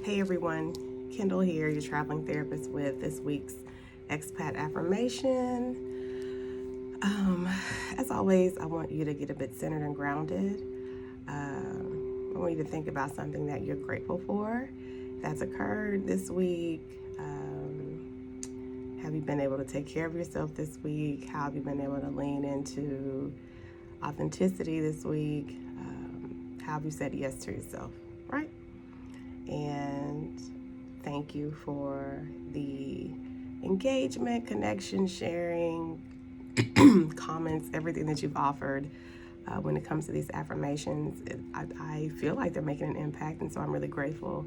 Hey everyone, Kendall here, your traveling therapist with this week's Expat affirmation. As always, I want you to get a bit centered and grounded. I want you to think about something that you're grateful for that's occurred this week. Have you been able to take care of yourself this week? How have you been able to lean into authenticity this week? How have you said yes to yourself, right? And thank you for the engagement, connection, sharing, comments, everything that you've offered when it comes to these affirmations. I feel like they're making an impact, and so I'm really grateful.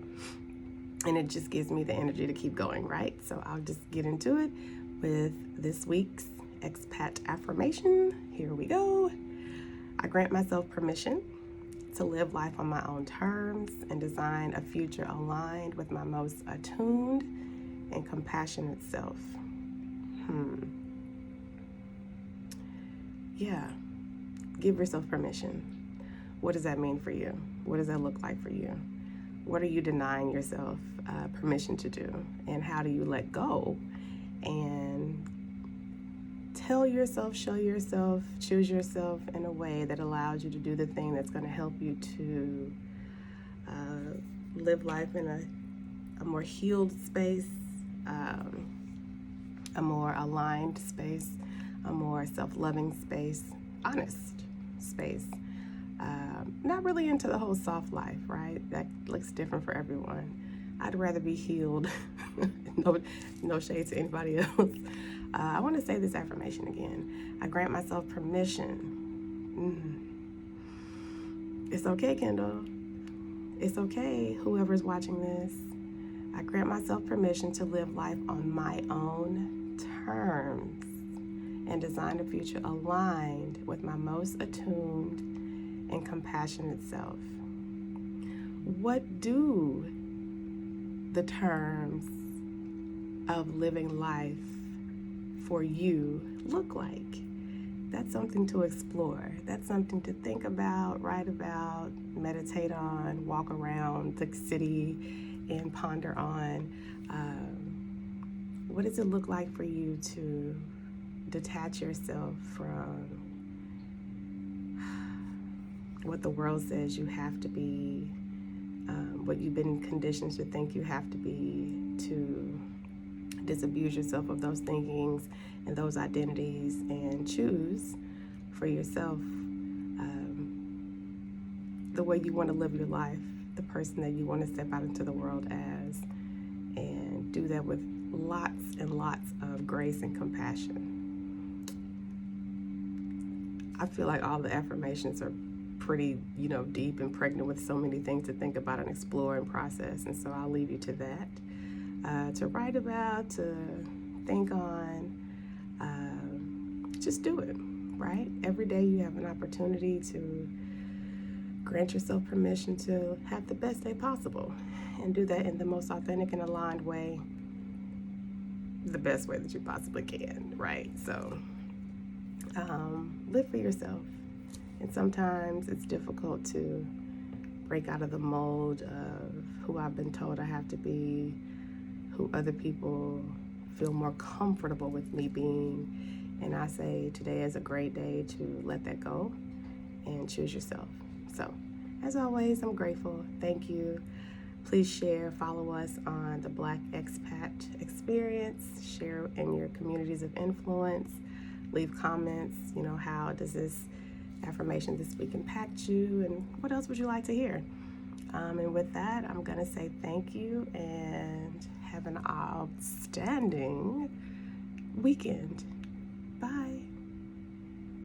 And it just gives me the energy to keep going, right? So I'll just get into it with this week's Expat affirmation. Here we go. I grant myself permission to live life on my own terms and design a future aligned with my most attuned and compassionate self. Yeah, give yourself permission. What does that mean for you? What does that look like for you? What are you denying yourself permission to do? And how do you let go and tell yourself, show yourself, choose yourself in a way that allows you to do the thing that's going to help you to live life in a more healed space, a more aligned space, a more self-loving space, honest space. Not really into the whole soft life, right? That looks different for everyone. I'd rather be healed. No shade to anybody else. I want to say this affirmation again. I grant myself permission. It's okay, Kendall. It's okay, whoever's watching this. I grant myself permission to live life on my own terms and design a future aligned with my most attuned and compassionate self. What do the terms of living life for you look like? That's something to explore. That's something to think about, write about, meditate on, walk around the city and ponder on. What does it look like for you to detach yourself from what the world says you have to be, what you've been conditioned to think you have to be, to disabuse yourself of those thinkings and those identities and choose for yourself the way you want to live your life, the person that you want to step out into the world as, and do that with lots and lots of grace and compassion. I feel like all the affirmations are pretty, deep and pregnant with so many things to think about and explore and process, and so I'll leave you to that, to write about, to think on. Just do it, right? Every day you have an opportunity to grant yourself permission to have the best day possible and do that in the most authentic and aligned way, the best way that you possibly can, right? So live for yourself. And sometimes it's difficult to break out of the mold of who I've been told I have to be, who other people feel more comfortable with me being. And I say today is a great day to let that go and choose yourself. So, as always, I'm grateful. Thank you. Please share, follow us on the Black Expat Experience. Share in your communities of influence. Leave comments. How does this affirmation this week impact you, and what else would you like to hear? And with that, I'm going to say thank you and have an outstanding weekend. Bye.